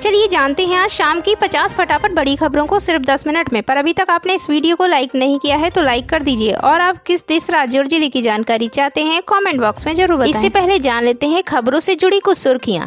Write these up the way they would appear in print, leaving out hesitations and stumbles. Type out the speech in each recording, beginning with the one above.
चलिए जानते हैं आज शाम की 50 फटाफट बड़ी खबरों को सिर्फ 10 मिनट में। पर अभी तक आपने इस वीडियो को लाइक नहीं किया है तो लाइक कर दीजिए और आप किस देश, राज्य और जिले की जानकारी चाहते हैं कमेंट बॉक्स में जरूर बताएं। इससे पहले जान लेते हैं खबरों से जुड़ी कुछ सुर्खियां।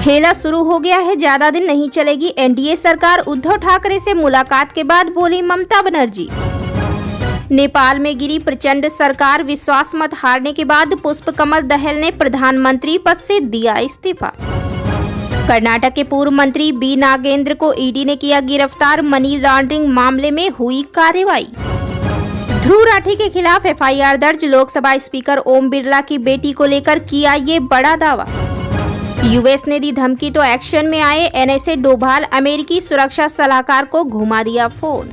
खेला शुरू हो गया है, ज्यादा दिन नहीं चलेगी एनडीए सरकार। उद्धव ठाकरे से मुलाकात के बाद बोली ममता बनर्जी। नेपाल में गिरी प्रचंड सरकार, विश्वास मत हारने के बाद पुष्प कमल दहल ने प्रधानमंत्री पद से दिया इस्तीफा। कर्नाटक के पूर्व मंत्री बी नागेंद्र को ईडी ने किया गिरफ्तार, मनी लॉन्ड्रिंग मामले में हुई कार्रवाई। ध्रुव राठी के खिलाफ एफआईआर दर्ज, लोकसभा स्पीकर ओम बिरला की बेटी को लेकर किया ये बड़ा दावा। यूएस ने दी धमकी तो एक्शन में आए एनएसए डोभाल, अमेरिकी सुरक्षा सलाहकार को घुमा दिया फोन।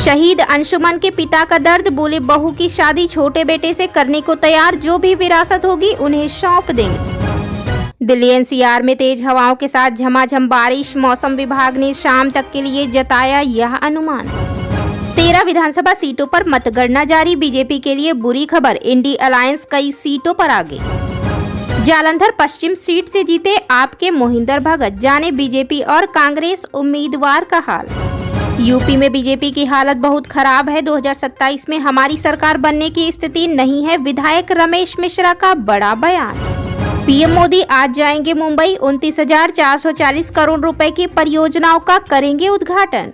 शहीद अंशुमन के पिता का दर्द, बोले बहू की शादी छोटे बेटे से करने को तैयार, जो भी विरासत होगी उन्हें सौंप देंगे। दिल्ली एनसीआर में तेज हवाओं के साथ झमाझम बारिश, मौसम विभाग ने शाम तक के लिए जताया यह अनुमान। 13 विधानसभा सीटों पर मतगणना जारी, बीजेपी के लिए बुरी खबर, इंडी अलायंस कई सीटों पर आगे। जालंधर पश्चिम सीट से जीते आपके मोहिंदर भगत, जाने बीजेपी और कांग्रेस उम्मीदवार का हाल। यूपी में बीजेपी की हालत बहुत खराब है, 2027 में हमारी सरकार बनने की स्थिति नहीं है, विधायक रमेश मिश्रा का बड़ा बयान। पीएम मोदी आज जाएंगे मुंबई, 29,440 करोड़ रुपए की परियोजनाओं का करेंगे उद्घाटन।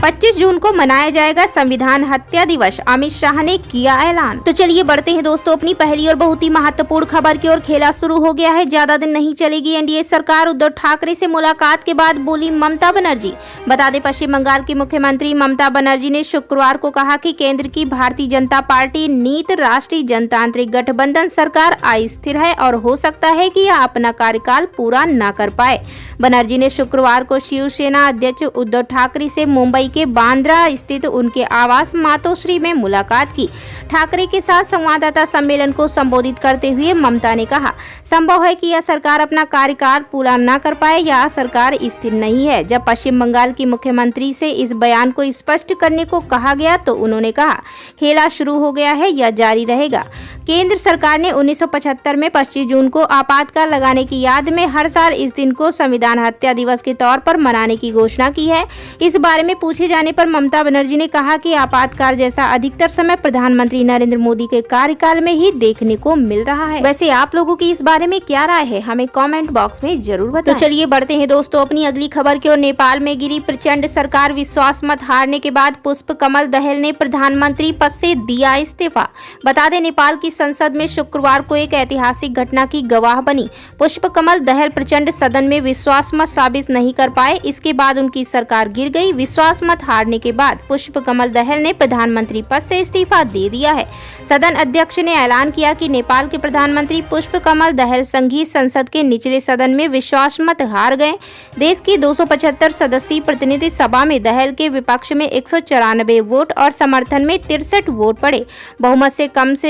25 जून को मनाया जाएगा संविधान हत्या दिवस, अमित शाह ने किया ऐलान। तो चलिए बढ़ते हैं दोस्तों अपनी पहली और बहुत ही महत्वपूर्ण खबर की ओर। खेला शुरू हो गया है, ज्यादा दिन नहीं चलेगी एनडीए सरकार। उद्धव ठाकरे से मुलाकात के बाद बोली ममता बनर्जी। बता दें पश्चिम बंगाल की मुख्यमंत्री ममता बनर्जी ने शुक्रवार को कहा कि केंद्र की भारतीय जनता पार्टी नीत राष्ट्रीय जनतांत्रिक गठबंधन सरकार अस्थिर है और हो सकता है कि यह अपना कार्यकाल पूरा न कर पाए। बनर्जी ने शुक्रवार को शिवसेना अध्यक्ष उद्धव ठाकरे से मुंबई के बांद्रा स्थित उनके आवास मातोश्री में मुलाकात की। ठाकरे के साथ संवाददाता सम्मेलन को संबोधित करते हुए ममता ने कहा, संभव है कि यह सरकार अपना कार्यकाल पूरा न कर पाए, यह सरकार स्थिर नहीं है। जब पश्चिम बंगाल की मुख्यमंत्री से इस बयान को स्पष्ट करने को कहा गया तो उन्होंने कहा, खेला शुरू हो गया है, यह जारी रहेगा। केंद्र सरकार ने 1975 में 25 जून को आपातकाल लगाने की याद में हर साल इस दिन को संविधान हत्या दिवस के तौर पर मनाने की घोषणा की है। इस बारे में पूछे जाने पर ममता बनर्जी ने कहा कि आपातकाल जैसा अधिकतर समय प्रधानमंत्री नरेंद्र मोदी के कार्यकाल में ही देखने को मिल रहा है। वैसे आप लोगों की इस बारे में क्या राय है, हमें कमेंट बॉक्स में जरूर बताएं। तो चलिए बढ़ते हैं दोस्तों अपनी अगली खबर की ओर। नेपाल में गिरी प्रचंड सरकार, विश्वास मत हारने के बाद पुष्प कमल दहल ने प्रधानमंत्री पद से दिया इस्तीफा। बता दें नेपाल की संसद में शुक्रवार को एक ऐतिहासिक घटना की गवाह बनी। पुष्प कमल दहल प्रचंड सदन में विश्वास मत साबित नहीं कर पाए, इसके बाद उनकी सरकार गिर गई। विश्वास मत हारने के बाद पुष्प कमल दहल ने प्रधानमंत्री पद से इस्तीफा दे दिया है। सदन अध्यक्ष ने ऐलान किया कि नेपाल के प्रधानमंत्री पुष्प कमल दहल संघीय संसद के निचले सदन में विश्वास मत हार गए। देश की 275 सदस्यीय प्रतिनिधि सभा में दहल के विपक्ष में 194 वोट और समर्थन में 63 वोट पड़े। बहुमत से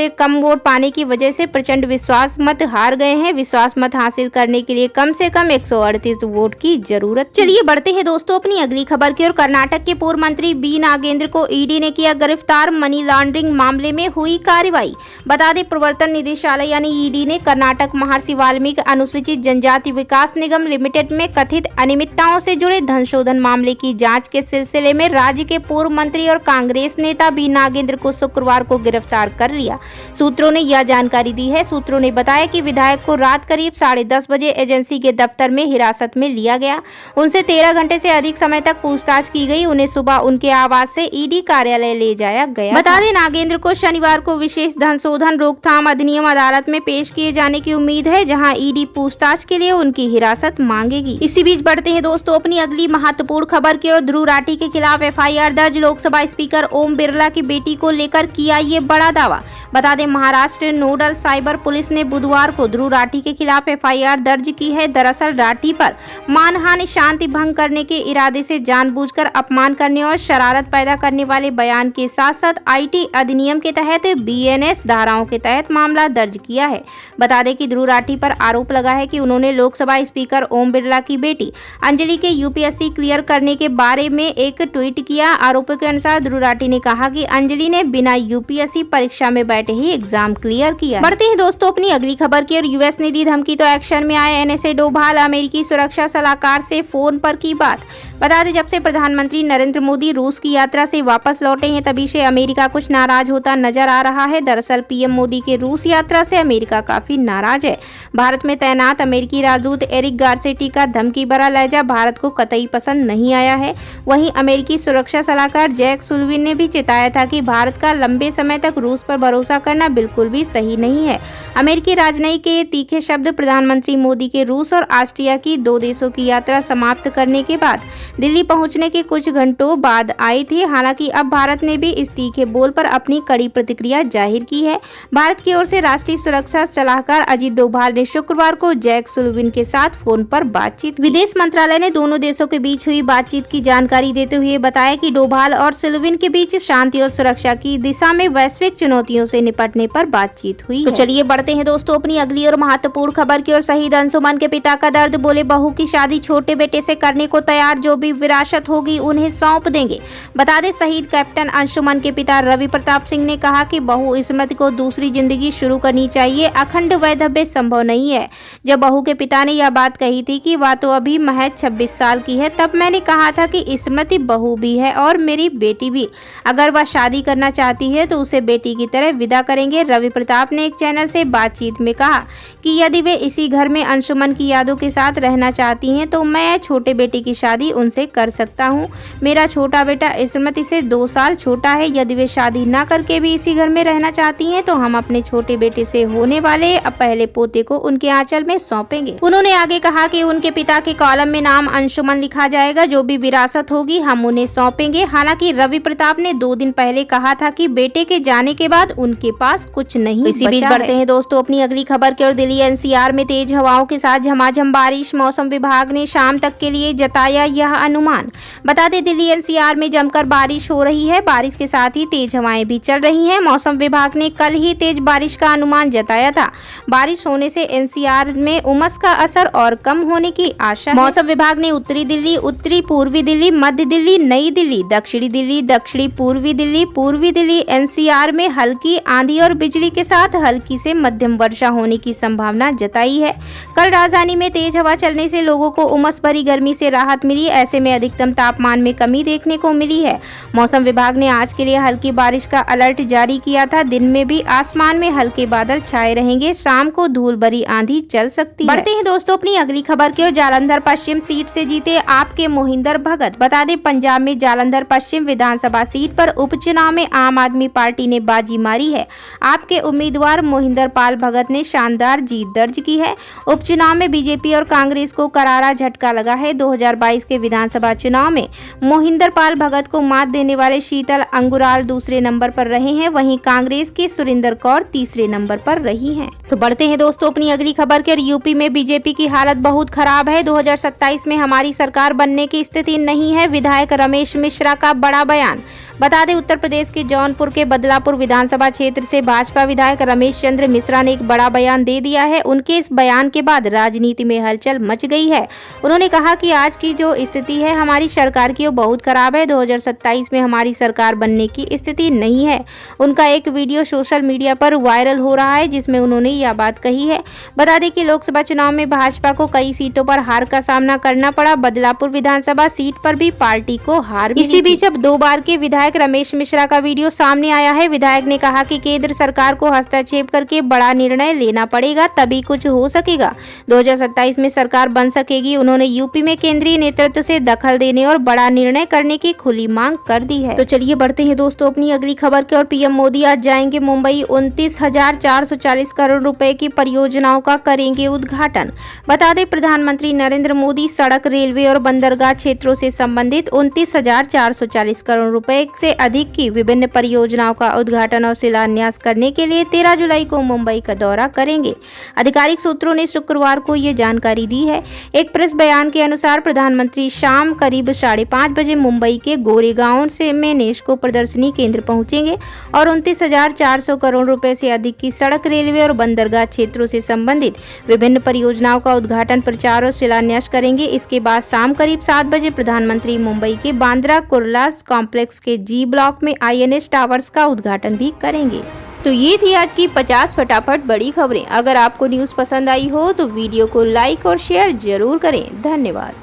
कम वोट पाने की वजह से प्रचंड विश्वास मत हार गए हैं। विश्वास मत हासिल करने के लिए कम से कम 138 वोट की जरूरत। चलिए बढ़ते हैं दोस्तों अपनी अगली खबर की ओर। कर्नाटक के पूर्व मंत्री बी नागेंद्र को ईडी ने किया गिरफ्तार, मनी लॉन्ड्रिंग मामले में हुई कार्रवाई। बता दें प्रवर्तन निदेशालय यानी ईडी ने कर्नाटक महर्षि वाल्मीकि अनुसूचित जनजाति विकास निगम लिमिटेड में कथित अनियमितताओं से जुड़े धन शोधन मामले की जांच के सिलसिले में राज्य के पूर्व मंत्री और कांग्रेस नेता बी नागेंद्र को शुक्रवार को गिरफ्तार कर लिया। सूत्रों ने यह जानकारी दी है। सूत्रों ने बताया कि विधायक को रात करीब 10:30 बजे एजेंसी के दफ्तर में हिरासत में लिया गया। उनसे 13 घंटे से अधिक समय तक पूछताछ की गई। उन्हें सुबह उनके आवास से ईडी कार्यालय ले जाया गया। बता दें नागेंद्र को शनिवार को विशेष धन शोधन रोकथाम अधिनियम अदालत में पेश किए जाने की उम्मीद है, जहां ईडी पूछताछ के लिए उनकी हिरासत मांगेगी। इसी बीच बढ़ते हैं दोस्तों अपनी अगली महत्वपूर्ण खबर की ओर। ध्रुव राठी के खिलाफ एफआईआर दर्ज, लोकसभा स्पीकर ओम बिरला की बेटी को लेकर किया ये बड़ा दावा। बता दें महाराष्ट्र नोडल साइबर पुलिस ने बुधवार को ध्रुव राठी के खिलाफ एफआईआर दर्ज की है। दरअसल राठी पर मानहानि, शांति भंग करने के इरादे से जानबूझकर अपमान अपमान करने और शरारत पैदा करने वाले बयान के साथ साथ IT अधिनियम के तहत BNS धाराओं के तहत मामला दर्ज किया है। बता दें कि ध्रुव राठी पर आरोप लगा है कि उन्होंने लोकसभा स्पीकर ओम बिरला की बेटी अंजलि के UPSC क्लियर करने के बारे में एक ट्वीट किया। आरोपों के अनुसार ध्रुव राठी ने कहा कि अंजलि ने बिना UPSC परीक्षा में बैठे ही एग्जाम क्लियर किया। बढ़ते हैं दोस्तों अपनी अगली खबर की और US ने दी धमकी तो एक्शन में आए NSA डोभाल, अमेरिकी सुरक्षा सलाहकार से फोन पर की बात। बता दें जब से प्रधानमंत्री नरेंद्र मोदी रूस की यात्रा से वापस लौटे हैं तभी से अमेरिका कुछ नाराज होता नजर आ रहा है। दरअसल PM मोदी के रूस यात्रा से अमेरिका काफी नाराज है। भारत में तैनात अमेरिकी राजदूत एरिक गारसेटी का धमकी भरा लहजा भारत को कतई पसंद नहीं आया है। वहीं अमेरिकी सुरक्षा सलाहकार जैक सुल्लिवन ने भी चेताया था कि भारत का लंबे समय तक रूस पर भरोसा करना बिल्कुल भी सही नहीं है। अमेरिकी राजनयिक के ये तीखे शब्द प्रधानमंत्री मोदी के रूस और ऑस्ट्रिया की 2 देशों की यात्रा समाप्त करने के बाद दिल्ली पहुंचने के कुछ घंटों बाद आई थी। हालांकि अब भारत ने भी इस तीखे बोल पर अपनी कड़ी प्रतिक्रिया जाहिर की है। भारत की ओर से राष्ट्रीय सुरक्षा सलाहकार अजीत डोभाल ने शुक्रवार को जैक सुल्लिवन के साथ फोन पर बातचीत। विदेश मंत्रालय ने दोनों देशों के बीच हुई बातचीत की जानकारी देते हुए बताया कि डोभाल और सुल्लिवन के बीच शांति और सुरक्षा की दिशा में वैश्विक चुनौतियों से निपटने पर बातचीत हुई। तो चलिए बढ़ते हैं दोस्तों अपनी अगली और महत्वपूर्ण खबर की ओर। शहीद अंशुमन के पिता का दर्द, बोले बहू की शादी छोटे बेटे से करने को तैयार, जो भी विरासत होगी उन्हें सौंप देंगे। बता दें शहीद कैप्टन अंशुमन के पिता रवि प्रताप सिंह ने कहा कि बहू स्मृति को दूसरी जिंदगी शुरू करनी चाहिए, अखंड वैधव्य संभव नहीं है। जब बहू के पिता ने यह बात कही थी कि वह तो अभी महज 26 साल की है, तब मैंने कहा था कि स्मृति बहू भी है और मेरी बेटी भी, अगर वह शादी करना चाहती है तो उसे बेटी की तरह विदा करेंगे। रवि प्रताप ने एक चैनल से बातचीत में कहा कि यदि वे इसी घर में अंशुमन की यादों के साथ रहना चाहती हैं तो मैं छोटे बेटे की शादी उनसे कर सकता हूं। मेरा छोटा बेटा स्मृति से 2 साल छोटा है। यदि वे शादी ना करके भी इसी घर में रहना चाहती हैं तो हम अपने छोटे बेटे से होने वाले पहले पोते को उनके आंचल में सौंपेंगे। उन्होंने आगे कहा कि उनके पिता के कॉलम में नाम अंशुमन लिखा जाएगा, जो भी विरासत होगी हम उन्हें सौंपेंगे। हालांकि रवि प्रताप ने 2 दिन पहले कहा था कि बेटे के जाने के बाद उनके पास कुछ नहीं। इसी बीच बढ़ते हैं दोस्तों अपनी अगली खबर की ओर। दिल्ली NCR में तेज हवाओं के साथ झमाझम बारिश, मौसम विभाग ने शाम तक के लिए जताया यह अनुमान। बता दें दिल्ली NCR में जमकर बारिश हो रही है। बारिश के साथ ही तेज हवाएं भी चल रही हैं। मौसम विभाग ने कल ही तेज बारिश का अनुमान जताया था। बारिश होने से NCR में उमस का असर और कम होने की आशा है। मौसम विभाग ने उत्तरी दिल्ली, उत्तरी पूर्वी दिल्ली, मध्य दिल्ली, नई दिल्ली, दक्षिणी पूर्वी दिल्ली NCR में हल्की आंधी और बिजली के साथ हल्की से मध्यम वर्षा होने की संभावना जताई है। कल राजधानी में तेज हवा चलने से लोगों को उमस भरी गर्मी से राहत मिली। ऐसे में अधिकतम तापमान में कमी देखने को मिली है। मौसम विभाग ने आज के लिए हल्की बारिश का अलर्ट जारी किया था। दिन में भी आसमान में हल्के बादल छाए रहेंगे। शाम को धूल भरी आंधी चल सकती है। बढ़ते हैं दोस्तों अपनी अगली खबर की ओर। जालंधर पश्चिम सीट से जीते आपके मोहिंदर भगत। बता दें पंजाब में जालंधर पश्चिम विधानसभा सीट पर उपचुनाव में आम आदमी पार्टी ने बाजी मारी है। आपके उम्मीदवार मोहिंदर पाल भगत ने शानदार जीत दर्ज की है। उपचुनाव में बीजेपी और कांग्रेस को करारा झटका लगा है। 2022 के विधानसभा चुनाव में मोहिंदर पाल भगत को मात देने वाले शीतल अंगुराल दूसरे नंबर पर रहे हैं, वहीं कांग्रेस की सुरिंदर कौर तीसरे नंबर पर रही हैं। तो बढ़ते हैं दोस्तों अपनी अगली खबर के। यूपी में बीजेपी की हालत बहुत खराब है। 2027 में हमारी सरकार बनने की स्थिति नहीं है, विधायक रमेश मिश्रा का बड़ा बयान। बता दें उत्तर प्रदेश के जौनपुर के बदलापुर विधानसभा क्षेत्र से भाजपा विधायक रमेश चंद्र मिश्रा ने एक बड़ा बयान दे दिया है। उनके इस बयान के बाद राजनीति में हलचल मच गई है। उन्होंने कहा कि आज की जो स्थिति है हमारी सरकार की वो बहुत खराब है। 2027 में हमारी सरकार बनने की स्थिति नहीं है। उनका एक वीडियो सोशल मीडिया पर वायरल हो रहा है जिसमें उन्होंने यह बात कही है। बता दें कि लोकसभा चुनाव में भाजपा को कई सीटों पर हार का सामना करना पड़ा। बदलापुर विधानसभा सीट पर भी पार्टी को हार मिली। इसी बीच अब 2 बार के विधायक रमेश मिश्रा का वीडियो सामने आया है। विधायक ने कहा कि केंद्र सरकार को हस्तक्षेप करके बड़ा निर्णय लेना पड़ेगा, तभी कुछ हो सकेगा। 2027 में सरकार बन सकेगी। उन्होंने यूपी में केंद्रीय नेतृत्व से दखल देने और बड़ा निर्णय करने की खुली मांग कर दी है। तो चलिए बढ़ते हैं दोस्तों अपनी अगली खबर की ओर। पीएम मोदी आज जाएंगे मुंबई। 29,440 करोड़ रुपए की परियोजनाओं का करेंगे उद्घाटन। बता दें प्रधानमंत्री नरेंद्र मोदी सड़क, रेलवे और बंदरगाह क्षेत्रों से संबंधित 29,440 करोड़ रुपए से अधिक की विभिन्न परियोजनाओं का उद्घाटन और शिलान्यास करने के लिए 13 जुलाई को मुंबई का दौरा करेंगे। आधिकारिक सूत्रों ने शुक्रवार को ये जानकारी दी है। एक प्रेस बयान के अनुसार प्रधानमंत्री शाम करीब 5:30 बजे मुंबई के गोरेगांव में नेस्को प्रदर्शनी केंद्र पहुंचेंगे और 29,400 करोड़ रुपए से अधिक की सड़क, रेलवे और बंदरगाह क्षेत्रों से संबंधित विभिन्न परियोजनाओं का उद्घाटन, प्रचार और शिलान्यास करेंगे। इसके बाद शाम करीब 7 बजे प्रधानमंत्री मुंबई के बांद्रा कुर्ला कॉम्प्लेक्स के जी ब्लॉक में INS टावर्स का उद्घाटन भी करेंगे। तो ये थी आज की 50 फटाफट बड़ी खबरें। अगर आपको न्यूज़ पसंद आई हो तो वीडियो को लाइक और शेयर जरूर करें। धन्यवाद।